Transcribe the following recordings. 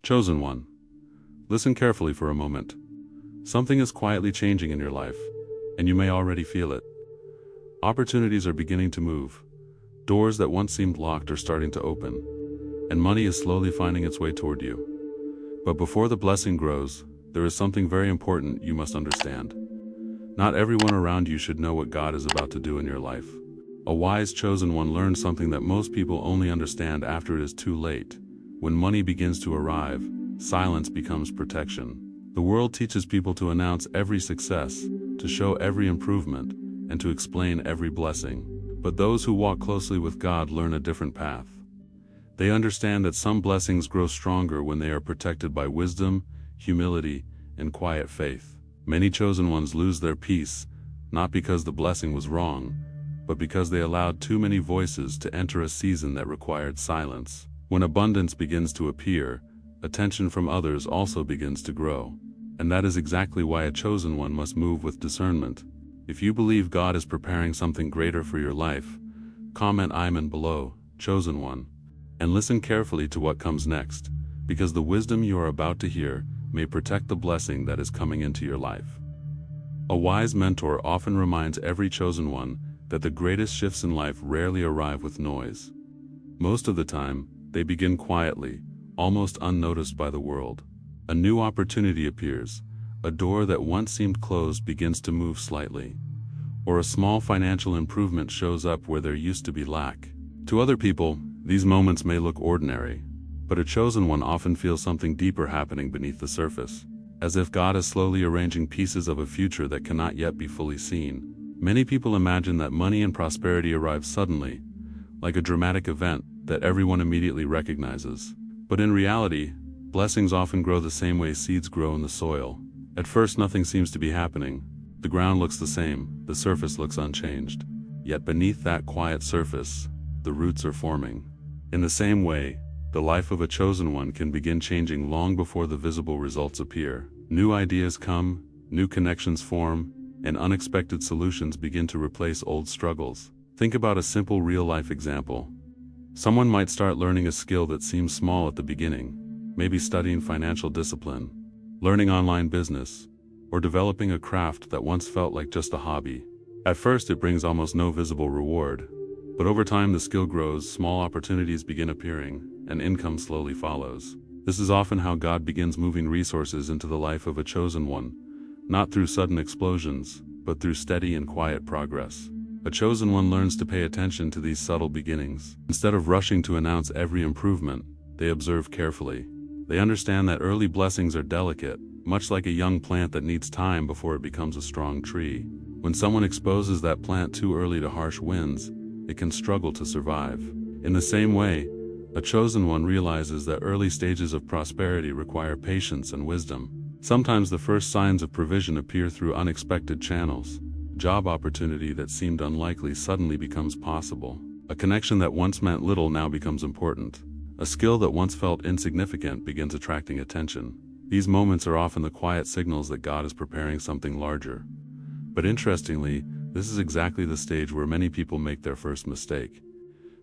Chosen one. Listen carefully for a moment. Something is quietly changing in your life, and you may already feel it. Opportunities are beginning to move. Doors that once seemed locked are starting to open, and money is slowly finding its way toward you. But before the blessing grows, there is something very important you must understand. Not everyone around you should know what God is about to do in your life. A wise chosen one learns something that most people only understand after it is too late. When money begins to arrive, silence becomes protection. The world teaches people to announce every success, to show every improvement, and to explain every blessing. But those who walk closely with God learn a different path. They understand that some blessings grow stronger when they are protected by wisdom, humility, and quiet faith. Many chosen ones lose their peace, not because the blessing was wrong, but because they allowed too many voices to enter a season that required silence. When abundance begins to appear, attention from others also begins to grow. And that is exactly why a chosen one must move with discernment. If you believe God is preparing something greater for your life, comment "Amen" below, chosen one, and listen carefully to what comes next, because the wisdom you are about to hear may protect the blessing that is coming into your life. A wise mentor often reminds every chosen one that the greatest shifts in life rarely arrive with noise. Most of the time, they begin quietly, almost unnoticed by the world. A new opportunity appears, a door that once seemed closed begins to move slightly, or a small financial improvement shows up where there used to be lack. To other people, these moments may look ordinary, but a chosen one often feels something deeper happening beneath the surface, as if God is slowly arranging pieces of a future that cannot yet be fully seen. Many people imagine that money and prosperity arrive suddenly, like a dramatic event that everyone immediately recognizes. But in reality, blessings often grow the same way seeds grow in the soil. At first nothing seems to be happening. The ground looks the same, the surface looks unchanged. Yet beneath that quiet surface, the roots are forming. In the same way, the life of a chosen one can begin changing long before the visible results appear. New ideas come, new connections form, and unexpected solutions begin to replace old struggles. Think about a simple real-life example. Someone might start learning a skill that seems small at the beginning, maybe studying financial discipline, learning online business, or developing a craft that once felt like just a hobby. At first it brings almost no visible reward, but over time the skill grows, small opportunities begin appearing, and income slowly follows. This is often how God begins moving resources into the life of a chosen one, not through sudden explosions, but through steady and quiet progress. A chosen one learns to pay attention to these subtle beginnings. Instead of rushing to announce every improvement, they observe carefully. They understand that early blessings are delicate, much like a young plant that needs time before it becomes a strong tree. When someone exposes that plant too early to harsh winds, it can struggle to survive. In the same way, a chosen one realizes that early stages of prosperity require patience and wisdom. Sometimes the first signs of provision appear through unexpected channels. A job opportunity that seemed unlikely suddenly becomes possible. A connection that once meant little now becomes important. A skill that once felt insignificant begins attracting attention. These moments are often the quiet signals that God is preparing something larger. But interestingly, this is exactly the stage where many people make their first mistake.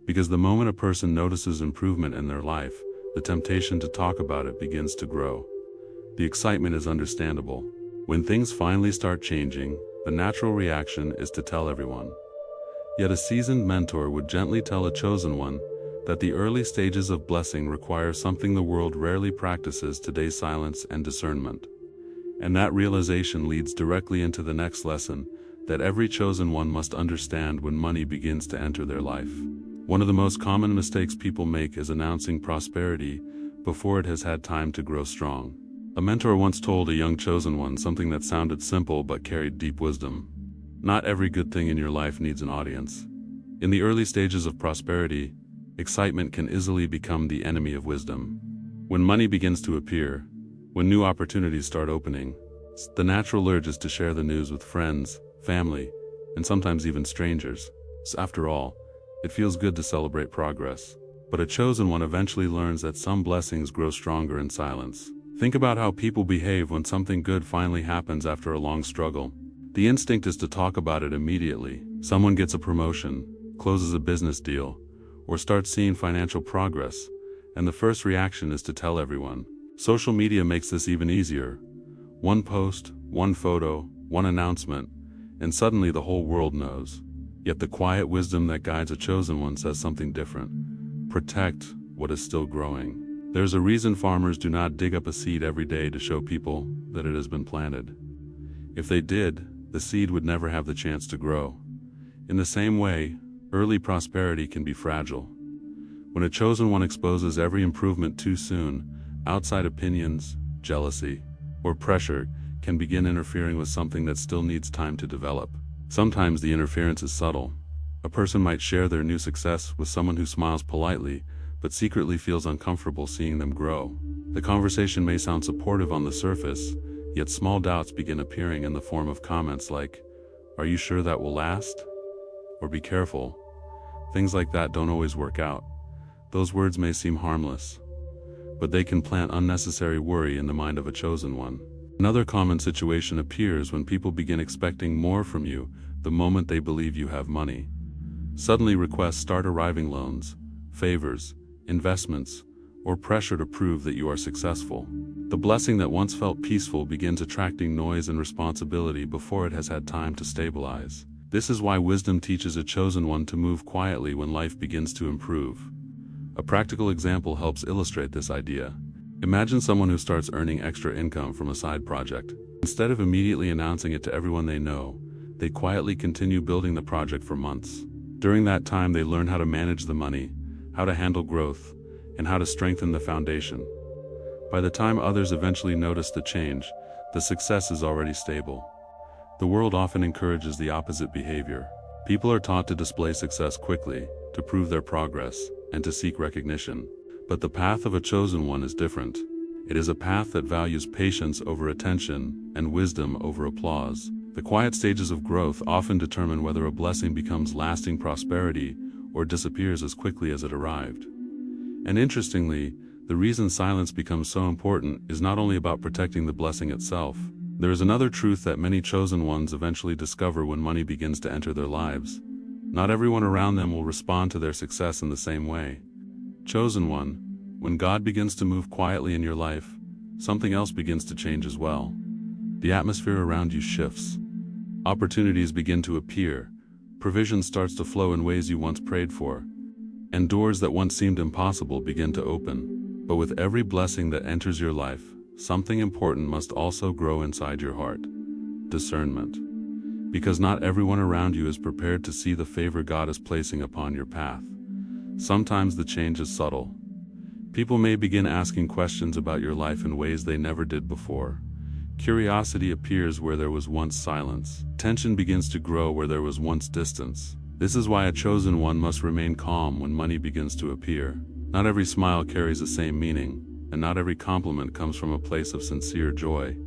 Because the moment a person notices improvement in their life, the temptation to talk about it begins to grow. The excitement is understandable. When things finally start changing, the natural reaction is to tell everyone. Yet a seasoned mentor would gently tell a chosen one that the early stages of blessing require something the world rarely practices today: silence and discernment. And that realization leads directly into the next lesson that every chosen one must understand when money begins to enter their life. One of the most common mistakes people make is announcing prosperity before it has had time to grow strong. A mentor once told a young chosen one something that sounded simple but carried deep wisdom. Not every good thing in your life needs an audience. In the early stages of prosperity, excitement can easily become the enemy of wisdom. When money begins to appear, when new opportunities start opening, the natural urge is to share the news with friends, family, and sometimes even strangers. After all, it feels good to celebrate progress. But a chosen one eventually learns that some blessings grow stronger in silence. Think about how people behave when something good finally happens after a long struggle. The instinct is to talk about it immediately. Someone gets a promotion, closes a business deal, or starts seeing financial progress, and the first reaction is to tell everyone. Social media makes this even easier. One post, one photo, one announcement, and suddenly the whole world knows. Yet the quiet wisdom that guides a chosen one says something different. Protect what is still growing. There's a reason farmers do not dig up a seed every day to show people that it has been planted. If they did, the seed would never have the chance to grow. In the same way, early prosperity can be fragile. When a chosen one exposes every improvement too soon, outside opinions, jealousy, or pressure can begin interfering with something that still needs time to develop. Sometimes the interference is subtle. A person might share their new success with someone who smiles politely, but secretly feels uncomfortable seeing them grow. The conversation may sound supportive on the surface, yet small doubts begin appearing in the form of comments like, "Are you sure that will last?" Or "Be careful." Things like that don't always work out. Those words may seem harmless, but they can plant unnecessary worry in the mind of a chosen one. Another common situation appears when people begin expecting more from you the moment they believe you have money. Suddenly requests start arriving: loans, favors, investments, or pressure to prove that you are successful. The blessing that once felt peaceful begins attracting noise and responsibility before it has had time to stabilize. This is why wisdom teaches a chosen one to move quietly when life begins to improve. A practical example helps illustrate this idea. Imagine someone who starts earning extra income from a side project. Instead of immediately announcing it to everyone they know, they quietly continue building the project for months. During that time, they learn how to manage the money, how to handle growth, and how to strengthen the foundation. By the time others eventually notice the change, the success is already stable. The world often encourages the opposite behavior. People are taught to display success quickly, to prove their progress, and to seek recognition. But the path of a chosen one is different. It is a path that values patience over attention and wisdom over applause. The quiet stages of growth often determine whether a blessing becomes lasting prosperity or disappears as quickly as it arrived. And interestingly, the reason silence becomes so important is not only about protecting the blessing itself. There is another truth that many chosen ones eventually discover when money begins to enter their lives. Not everyone around them will respond to their success in the same way. Chosen one, when God begins to move quietly in your life, something else begins to change as well. The atmosphere around you shifts. Opportunities begin to appear. Provision starts to flow in ways you once prayed for. And doors that once seemed impossible begin to open. But with every blessing that enters your life, something important must also grow inside your heart: discernment. Because not everyone around you is prepared to see the favor God is placing upon your path. Sometimes the change is subtle. People may begin asking questions about your life in ways they never did before. Curiosity appears where there was once silence. Tension begins to grow where there was once distance. This is why a chosen one must remain calm when money begins to appear. Not every smile carries the same meaning, and not every compliment comes from a place of sincere joy.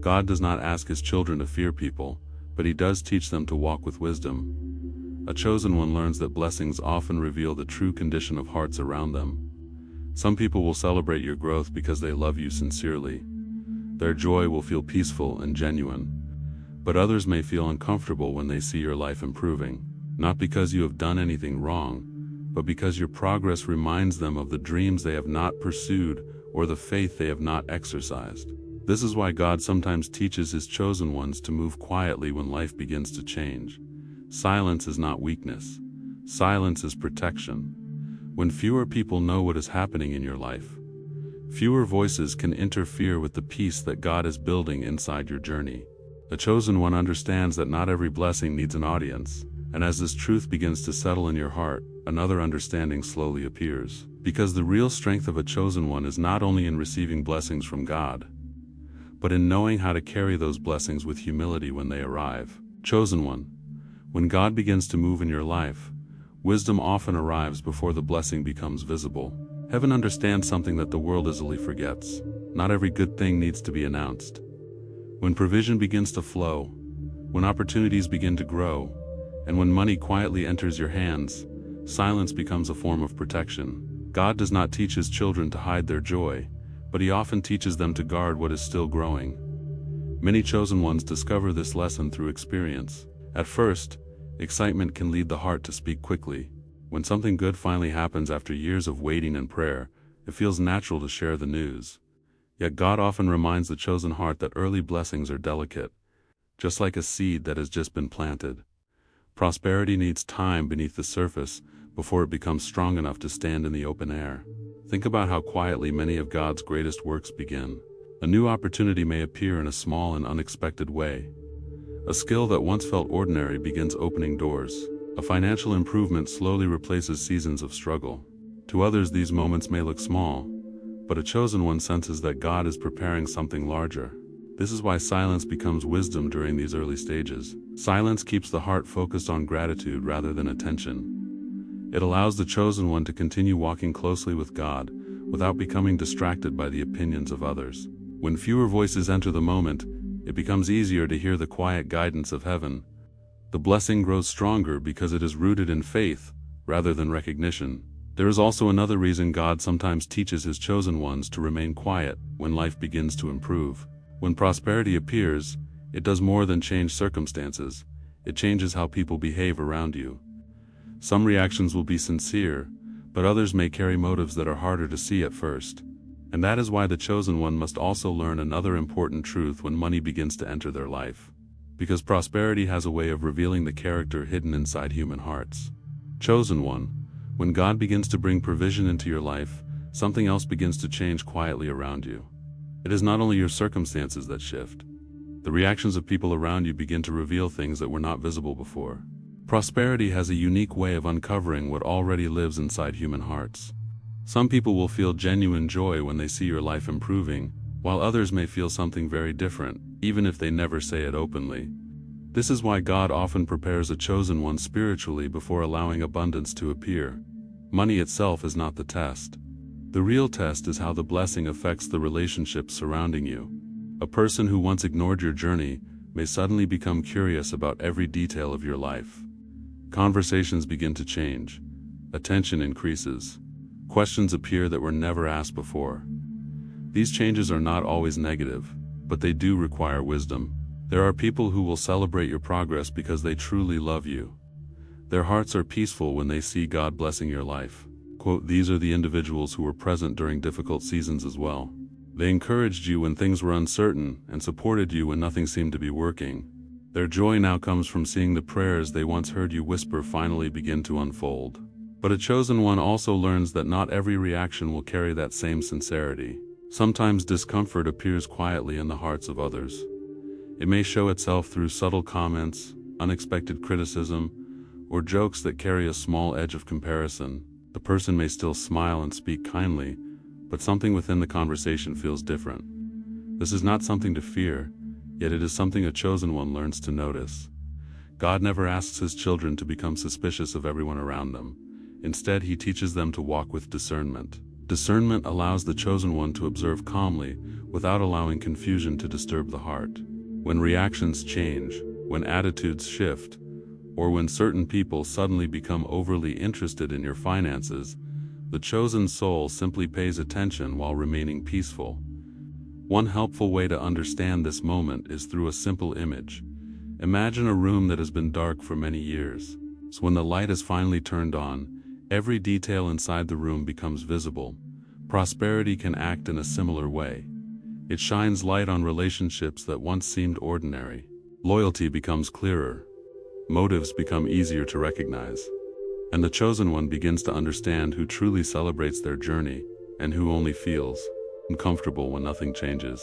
God does not ask his children to fear people, but he does teach them to walk with wisdom. A chosen one learns that blessings often reveal the true condition of hearts around them. Some people will celebrate your growth because they love you sincerely. Their joy will feel peaceful and genuine. But others may feel uncomfortable when they see your life improving, not because you have done anything wrong, but because your progress reminds them of the dreams they have not pursued or the faith they have not exercised. This is why God sometimes teaches his chosen ones to move quietly when life begins to change. Silence is not weakness. Silence is protection. When fewer people know what is happening in your life, fewer voices can interfere with the peace that God is building inside your journey. The chosen one understands that not every blessing needs an audience, and as this truth begins to settle in your heart, another understanding slowly appears. Because the real strength of a chosen one is not only in receiving blessings from God, but in knowing how to carry those blessings with humility when they arrive. Chosen one, when God begins to move in your life, wisdom often arrives before the blessing becomes visible. Heaven understands something that the world easily forgets. Not every good thing needs to be announced. When provision begins to flow, when opportunities begin to grow, and when money quietly enters your hands, silence becomes a form of protection. God does not teach his children to hide their joy, but he often teaches them to guard what is still growing. Many chosen ones discover this lesson through experience. At first, excitement can lead the heart to speak quickly. When something good finally happens after years of waiting and prayer, it feels natural to share the news. Yet God often reminds the chosen heart that early blessings are delicate, just like a seed that has just been planted. Prosperity needs time beneath the surface before it becomes strong enough to stand in the open air. Think about how quietly many of God's greatest works begin. A new opportunity may appear in a small and unexpected way. A skill that once felt ordinary begins opening doors. A financial improvement slowly replaces seasons of struggle. To others, these moments may look small, but a chosen one senses that God is preparing something larger. This is why silence becomes wisdom during these early stages. Silence keeps the heart focused on gratitude rather than attention. It allows the chosen one to continue walking closely with God without becoming distracted by the opinions of others. When fewer voices enter the moment, it becomes easier to hear the quiet guidance of heaven. The blessing grows stronger because it is rooted in faith rather than recognition. There is also another reason God sometimes teaches His chosen ones to remain quiet when life begins to improve. When prosperity appears, it does more than change circumstances. It changes how people behave around you. Some reactions will be sincere, but others may carry motives that are harder to see at first. And that is why the chosen one must also learn another important truth when money begins to enter their life. Because prosperity has a way of revealing the character hidden inside human hearts. Chosen one, when God begins to bring provision into your life, something else begins to change quietly around you. It is not only your circumstances that shift. The reactions of people around you begin to reveal things that were not visible before. Prosperity has a unique way of uncovering what already lives inside human hearts. Some people will feel genuine joy when they see your life improving, while others may feel something very different, even if they never say it openly. This is why God often prepares a chosen one spiritually before allowing abundance to appear. Money itself is not the test. The real test is how the blessing affects the relationships surrounding you. A person who once ignored your journey may suddenly become curious about every detail of your life. Conversations begin to change. Attention increases. Questions appear that were never asked before. These changes are not always negative, but they do require wisdom. There are people who will celebrate your progress because they truly love you. Their hearts are peaceful when they see God blessing your life. Quote, these are the individuals who were present during difficult seasons as well. They encouraged you when things were uncertain and supported you when nothing seemed to be working. Their joy now comes from seeing the prayers they once heard you whisper finally begin to unfold. But a chosen one also learns that not every reaction will carry that same sincerity. Sometimes discomfort appears quietly in the hearts of others. It may show itself through subtle comments, unexpected criticism, or jokes that carry a small edge of comparison. The person may still smile and speak kindly, but something within the conversation feels different. This is not something to fear, yet it is something a chosen one learns to notice. God never asks His children to become suspicious of everyone around them. Instead, He teaches them to walk with discernment. Discernment allows the chosen one to observe calmly, without allowing confusion to disturb the heart. When reactions change, when attitudes shift, or when certain people suddenly become overly interested in your finances, the chosen soul simply pays attention while remaining peaceful. One helpful way to understand this moment is through a simple image. Imagine a room that has been dark for many years. So when the light is finally turned on, every detail inside the room becomes visible. Prosperity can act in a similar way. It shines light on relationships that once seemed ordinary. Loyalty becomes clearer. Motives become easier to recognize. And the chosen one begins to understand who truly celebrates their journey and who only feels uncomfortable when nothing changes.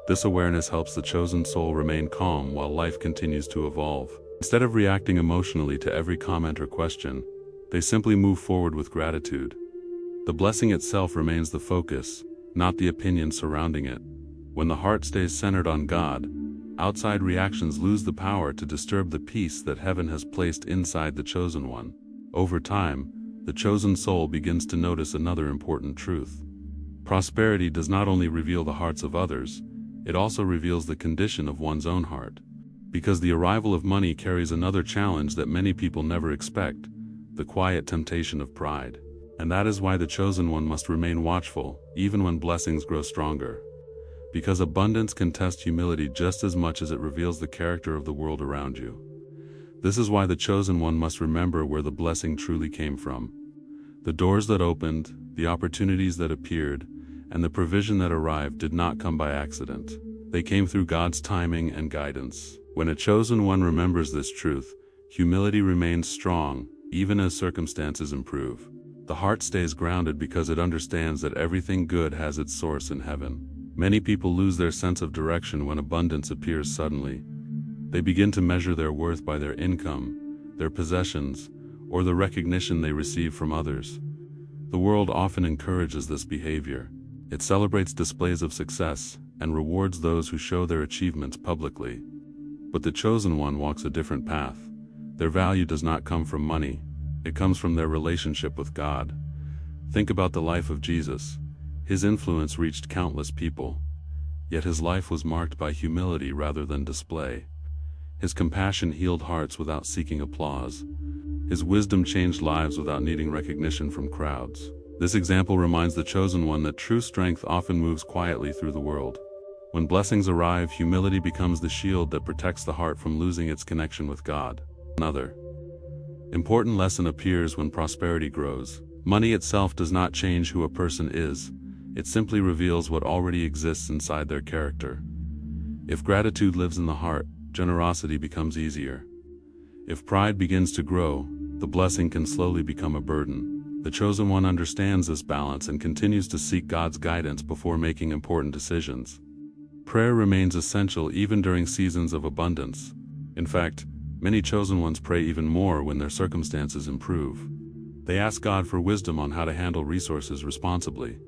This awareness helps the chosen soul remain calm while life continues to evolve. Instead of reacting emotionally to every comment or question, they simply move forward with gratitude. The blessing itself remains the focus, not the opinion surrounding it. When the heart stays centered on God, outside reactions lose the power to disturb the peace that heaven has placed inside the chosen one. Over time, the chosen soul begins to notice another important truth. Prosperity does not only reveal the hearts of others, it also reveals the condition of one's own heart. Because the arrival of money carries another challenge that many people never expect, the quiet temptation of pride. And that is why the chosen one must remain watchful, even when blessings grow stronger. Because abundance can test humility just as much as it reveals the character of the world around you. This is why the chosen one must remember where the blessing truly came from. The doors that opened, the opportunities that appeared, and the provision that arrived did not come by accident. They came through God's timing and guidance. When a chosen one remembers this truth, humility remains strong, even as circumstances improve. The heart stays grounded because it understands that everything good has its source in heaven. Many people lose their sense of direction when abundance appears suddenly. They begin to measure their worth by their income, their possessions, or the recognition they receive from others. The world often encourages this behavior. It celebrates displays of success and rewards those who show their achievements publicly. But the chosen one walks a different path. Their value does not come from money. It comes from their relationship with God. Think about the life of Jesus. His influence reached countless people, yet his life was marked by humility rather than display. His compassion healed hearts without seeking applause. His wisdom changed lives without needing recognition from crowds. This example reminds the chosen one that true strength often moves quietly through the world. When blessings arrive, humility becomes the shield that protects the heart from losing its connection with God. Another important lesson appears when prosperity grows. Money itself does not change who a person is. It simply reveals what already exists inside their character. If gratitude lives in the heart, generosity becomes easier. If pride begins to grow, the blessing can slowly become a burden. The chosen one understands this balance and continues to seek God's guidance before making important decisions. Prayer remains essential even during seasons of abundance. In fact, many chosen ones pray even more when their circumstances improve. They ask God for wisdom on how to handle resources responsibly.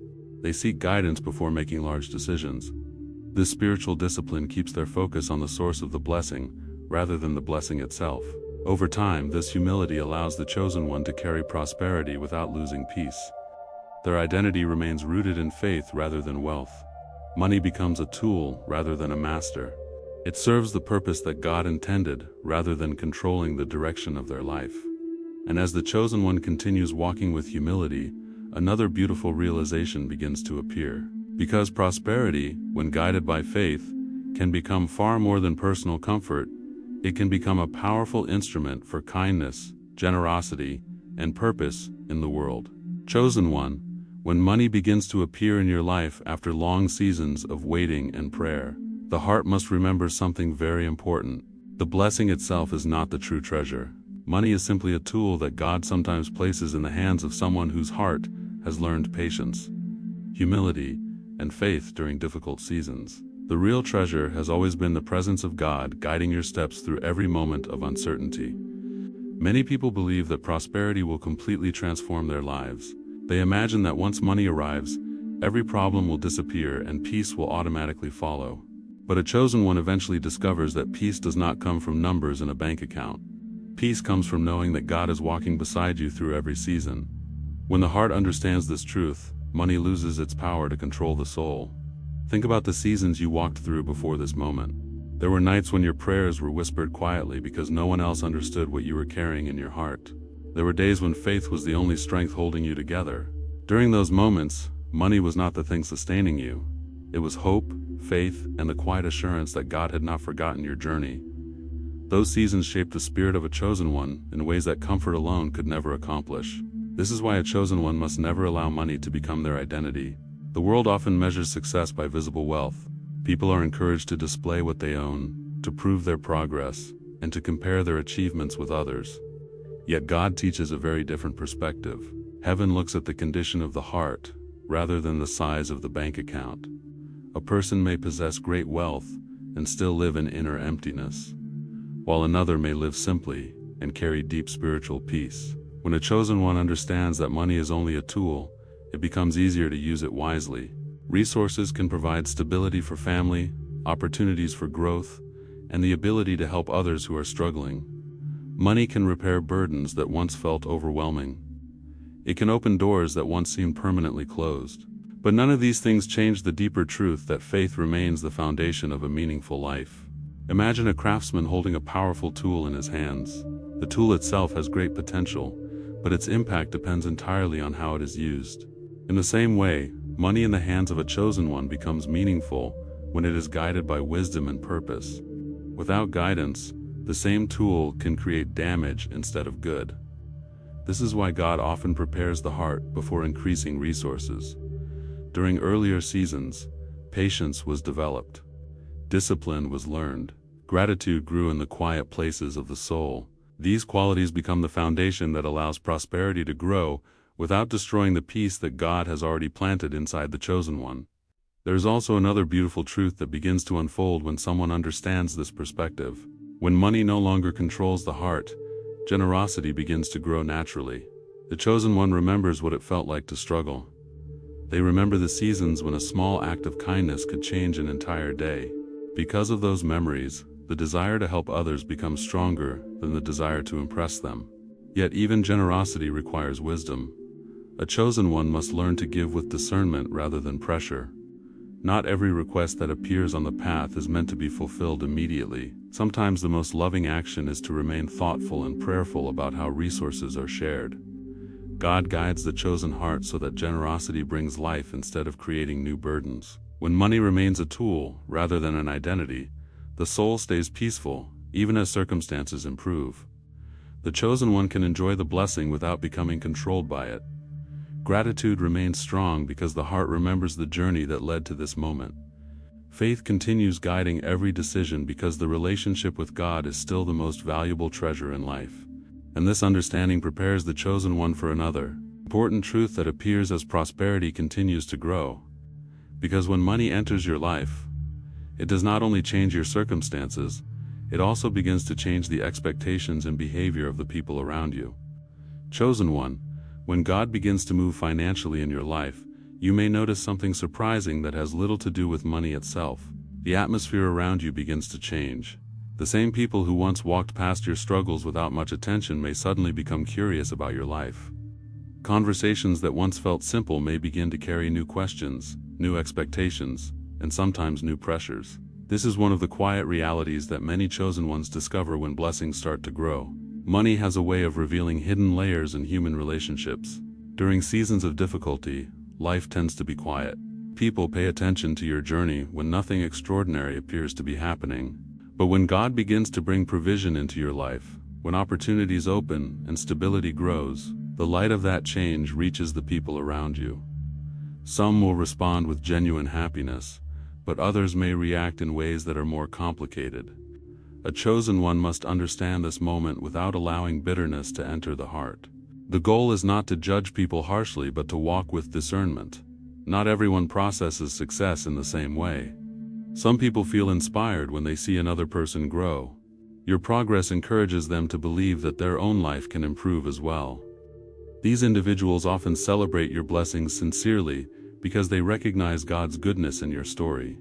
They seek guidance before making large decisions. This spiritual discipline keeps their focus on the source of the blessing, rather than the blessing itself. Over time, this humility allows the chosen one to carry prosperity without losing peace. Their identity remains rooted in faith rather than wealth. Money becomes a tool rather than a master. It serves the purpose that God intended rather than controlling the direction of their life. And as the chosen one continues walking with humility, another beautiful realization begins to appear. Because prosperity, when guided by faith, can become far more than personal comfort, it can become a powerful instrument for kindness, generosity, and purpose in the world. Chosen one, when money begins to appear in your life after long seasons of waiting and prayer, the heart must remember something very important. The blessing itself is not the true treasure. Money is simply a tool that God sometimes places in the hands of someone whose heart has learned patience, humility, and faith during difficult seasons. The real treasure has always been the presence of God guiding your steps through every moment of uncertainty. Many people believe that prosperity will completely transform their lives. They imagine that once money arrives, every problem will disappear and peace will automatically follow. But a chosen one eventually discovers that peace does not come from numbers in a bank account. Peace comes from knowing that God is walking beside you through every season. When the heart understands this truth, money loses its power to control the soul. Think about the seasons you walked through before this moment. There were nights when your prayers were whispered quietly because no one else understood what you were carrying in your heart. There were days when faith was the only strength holding you together. During those moments, money was not the thing sustaining you. It was hope, faith, and the quiet assurance that God had not forgotten your journey. Those seasons shaped the spirit of a chosen one in ways that comfort alone could never accomplish. This is why a chosen one must never allow money to become their identity. The world often measures success by visible wealth. People are encouraged to display what they own, to prove their progress, and to compare their achievements with others. Yet God teaches a very different perspective. Heaven looks at the condition of the heart, rather than the size of the bank account. A person may possess great wealth and still live in inner emptiness, while another may live simply and carry deep spiritual peace. When a chosen one understands that money is only a tool, it becomes easier to use it wisely. Resources can provide stability for family, opportunities for growth, and the ability to help others who are struggling. Money can repair burdens that once felt overwhelming. It can open doors that once seemed permanently closed. But none of these things change the deeper truth that faith remains the foundation of a meaningful life. Imagine a craftsman holding a powerful tool in his hands. The tool itself has great potential, but its impact depends entirely on how it is used. In the same way, money in the hands of a chosen one becomes meaningful when it is guided by wisdom and purpose. Without guidance, the same tool can create damage instead of good. This is why God often prepares the heart before increasing resources. During earlier seasons, patience was developed. Discipline was learned. Gratitude grew in the quiet places of the soul. These qualities become the foundation that allows prosperity to grow without destroying the peace that God has already planted inside the chosen one. There is also another beautiful truth that begins to unfold when someone understands this perspective. When money no longer controls the heart, generosity begins to grow naturally. The chosen one remembers what it felt like to struggle. They remember the seasons when a small act of kindness could change an entire day. Because of those memories, the desire to help others becomes stronger than the desire to impress them. Yet even generosity requires wisdom. A chosen one must learn to give with discernment rather than pressure. Not every request that appears on the path is meant to be fulfilled immediately. Sometimes the most loving action is to remain thoughtful and prayerful about how resources are shared. God guides the chosen heart so that generosity brings life instead of creating new burdens. When money remains a tool rather than an identity, the soul stays peaceful, even as circumstances improve. The chosen one can enjoy the blessing without becoming controlled by it. Gratitude remains strong because the heart remembers the journey that led to this moment. Faith continues guiding every decision because the relationship with God is still the most valuable treasure in life. And this understanding prepares the chosen one for another important truth that appears as prosperity continues to grow. Because when money enters your life, it does not only change your circumstances, it also begins to change the expectations and behavior of the people around you. Chosen one, when God begins to move financially in your life, you may notice something surprising that has little to do with money itself. The atmosphere around you begins to change. The same people who once walked past your struggles without much attention may suddenly become curious about your life. Conversations that once felt simple may begin to carry new questions, new expectations, and sometimes new pressures. This is one of the quiet realities that many chosen ones discover when blessings start to grow. Money has a way of revealing hidden layers in human relationships. During seasons of difficulty, life tends to be quiet. People pay attention to your journey when nothing extraordinary appears to be happening. But when God begins to bring provision into your life, when opportunities open and stability grows, the light of that change reaches the people around you. Some will respond with genuine happiness, but others may react in ways that are more complicated. A chosen one must understand this moment without allowing bitterness to enter the heart. The goal is not to judge people harshly but to walk with discernment. Not everyone processes success in the same way. Some people feel inspired when they see another person grow. Your progress encourages them to believe that their own life can improve as well. These individuals often celebrate your blessings sincerely because they recognize God's goodness in your story.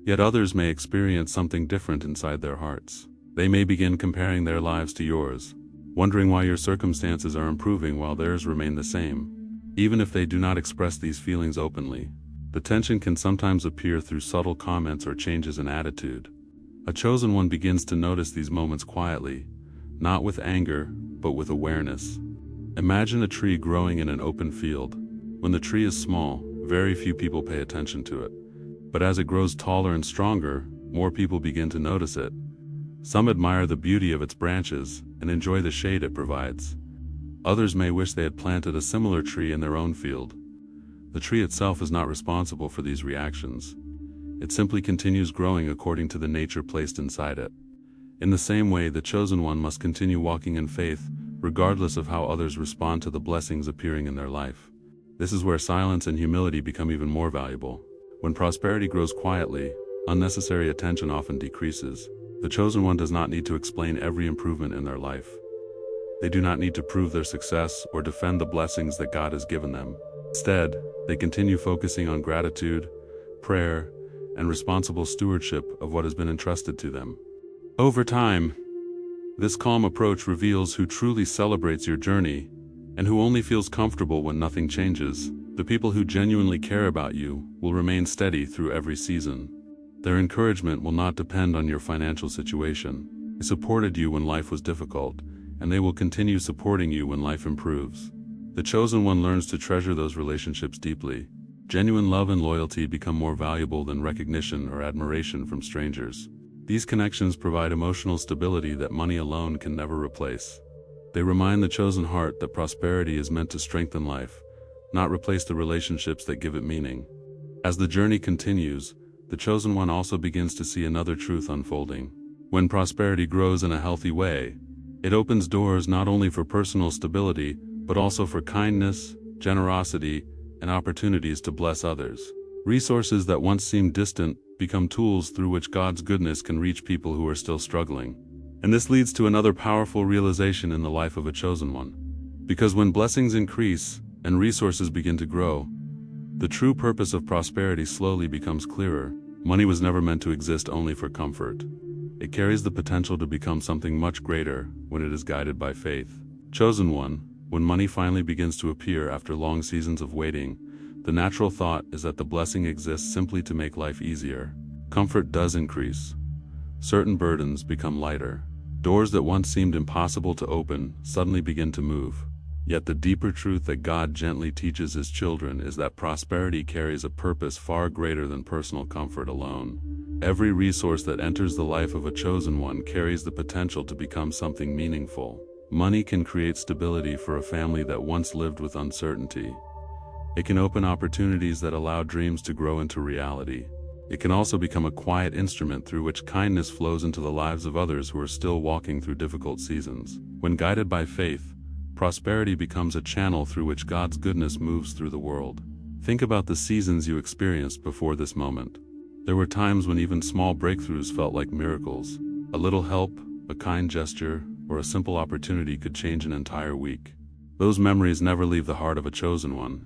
Yet others may experience something different inside their hearts. They may begin comparing their lives to yours, wondering why your circumstances are improving while theirs remain the same. Even if they do not express these feelings openly, the tension can sometimes appear through subtle comments or changes in attitude. A chosen one begins to notice these moments quietly, not with anger, but with awareness. Imagine a tree growing in an open field. When the tree is small, very few people pay attention to it. But as it grows taller and stronger, more people begin to notice it. Some admire the beauty of its branches and enjoy the shade it provides. Others may wish they had planted a similar tree in their own field. The tree itself is not responsible for these reactions. It simply continues growing according to the nature placed inside it. In the same way, the chosen one must continue walking in faith, regardless of how others respond to the blessings appearing in their life. This is where silence and humility become even more valuable. When prosperity grows quietly, unnecessary attention often decreases. The chosen one does not need to explain every improvement in their life. They do not need to prove their success or defend the blessings that God has given them. Instead, they continue focusing on gratitude, prayer, and responsible stewardship of what has been entrusted to them. Over time, this calm approach reveals who truly celebrates your journey and who only feels comfortable when nothing changes. The people who genuinely care about you will remain steady through every season. Their encouragement will not depend on your financial situation. They supported you when life was difficult, and they will continue supporting you when life improves. The chosen one learns to treasure those relationships deeply. Genuine love and loyalty become more valuable than recognition or admiration from strangers. These connections provide emotional stability that money alone can never replace. They remind the chosen heart that prosperity is meant to strengthen life, not replace the relationships that give it meaning. As the journey continues, the chosen one also begins to see another truth unfolding. When prosperity grows in a healthy way, it opens doors not only for personal stability, but also for kindness, generosity, and opportunities to bless others. Resources that once seemed distant become tools through which God's goodness can reach people who are still struggling. And this leads to another powerful realization in the life of a chosen one. Because when blessings increase and resources begin to grow, the true purpose of prosperity slowly becomes clearer. Money was never meant to exist only for comfort. It carries the potential to become something much greater when it is guided by faith. Chosen one, when money finally begins to appear after long seasons of waiting, the natural thought is that the blessing exists simply to make life easier. Comfort does increase. Certain burdens become lighter. Doors that once seemed impossible to open suddenly begin to move. Yet the deeper truth that God gently teaches His children is that prosperity carries a purpose far greater than personal comfort alone. Every resource that enters the life of a chosen one carries the potential to become something meaningful. Money can create stability for a family that once lived with uncertainty. It can open opportunities that allow dreams to grow into reality. It can also become a quiet instrument through which kindness flows into the lives of others who are still walking through difficult seasons. When guided by faith, prosperity becomes a channel through which God's goodness moves through the world. Think about the seasons you experienced before this moment. There were times when even small breakthroughs felt like miracles. A little help, a kind gesture, or a simple opportunity could change an entire week. Those memories never leave the heart of a chosen one.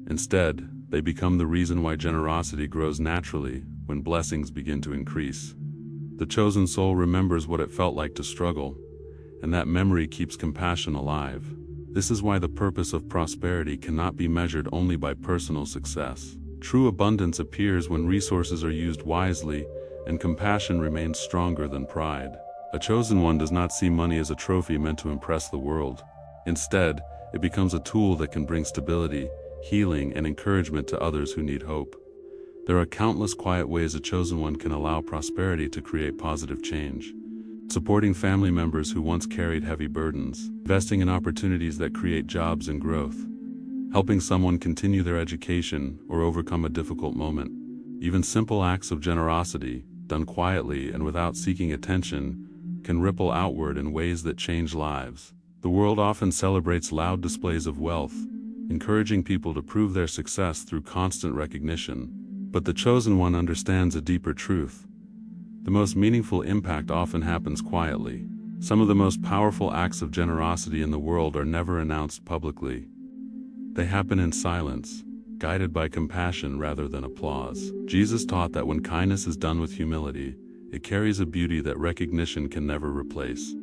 Instead, they become the reason why generosity grows naturally when blessings begin to increase. The chosen soul remembers what it felt like to struggle, and that memory keeps compassion alive. This is why the purpose of prosperity cannot be measured only by personal success. True abundance appears when resources are used wisely, and compassion remains stronger than pride. A chosen one does not see money as a trophy meant to impress the world. Instead, it becomes a tool that can bring stability, healing, and encouragement to others who need hope. There are countless quiet ways a chosen one can allow prosperity to create positive change. Supporting family members who once carried heavy burdens, investing in opportunities that create jobs and growth, helping someone continue their education or overcome a difficult moment. Even simple acts of generosity, done quietly and without seeking attention, can ripple outward in ways that change lives. The world often celebrates loud displays of wealth, encouraging people to prove their success through constant recognition. But the chosen one understands a deeper truth. The most meaningful impact often happens quietly. Some of the most powerful acts of generosity in the world are never announced publicly. They happen in silence, guided by compassion rather than applause. Jesus taught that when kindness is done with humility, it carries a beauty that recognition can never replace.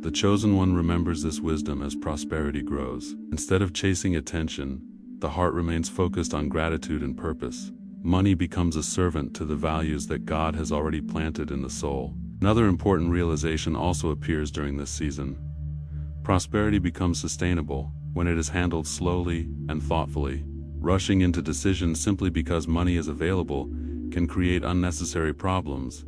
The chosen one remembers this wisdom as prosperity grows. Instead of chasing attention, the heart remains focused on gratitude and purpose. Money becomes a servant to the values that God has already planted in the soul. Another important realization also appears during this season. Prosperity becomes sustainable when it is handled slowly and thoughtfully. Rushing into decisions simply because money is available can create unnecessary problems.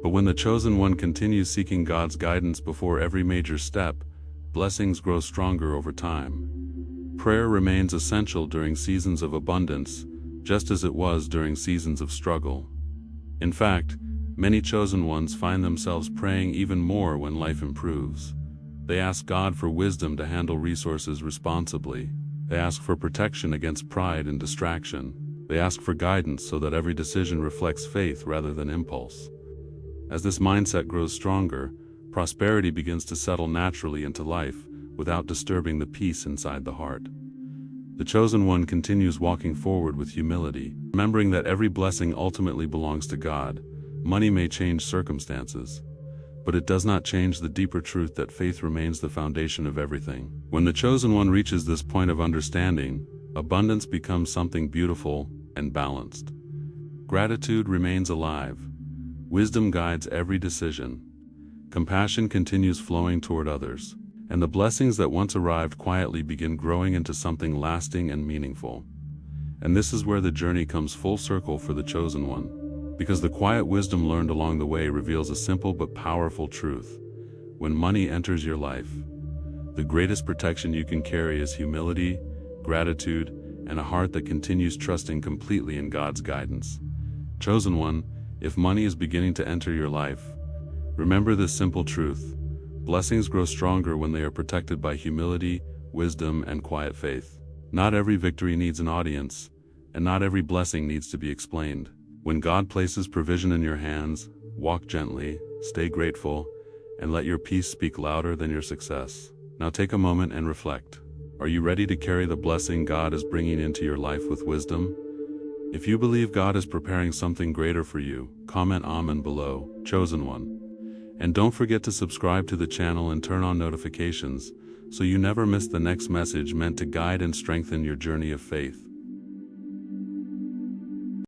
But when the chosen one continues seeking God's guidance before every major step, blessings grow stronger over time. Prayer remains essential during seasons of abundance, just as it was during seasons of struggle. In fact, many chosen ones find themselves praying even more when life improves. They ask God for wisdom to handle resources responsibly. They ask for protection against pride and distraction. They ask for guidance so that every decision reflects faith rather than impulse. As this mindset grows stronger, prosperity begins to settle naturally into life without disturbing the peace inside the heart. The chosen one continues walking forward with humility, remembering that every blessing ultimately belongs to God. Money may change circumstances, but it does not change the deeper truth that faith remains the foundation of everything. When the chosen one reaches this point of understanding, abundance becomes something beautiful and balanced. Gratitude remains alive. Wisdom guides every decision. Compassion continues flowing toward others, and the blessings that once arrived quietly begin growing into something lasting and meaningful. And this is where the journey comes full circle for the chosen one, because the quiet wisdom learned along the way reveals a simple but powerful truth. When money enters your life, the greatest protection you can carry is humility, gratitude, and a heart that continues trusting completely in God's guidance. Chosen one, if money is beginning to enter your life, remember this simple truth: blessings grow stronger when they are protected by humility, wisdom, and quiet faith. Not every victory needs an audience, and not every blessing needs to be explained. When God places provision in your hands, walk gently, stay grateful, and let your peace speak louder than your success. Now take a moment and reflect. Are you ready to carry the blessing God is bringing into your life with wisdom? If you believe God is preparing something greater for you, comment Amen below, chosen one. And don't forget to subscribe to the channel and turn on notifications so you never miss the next message meant to guide and strengthen your journey of faith.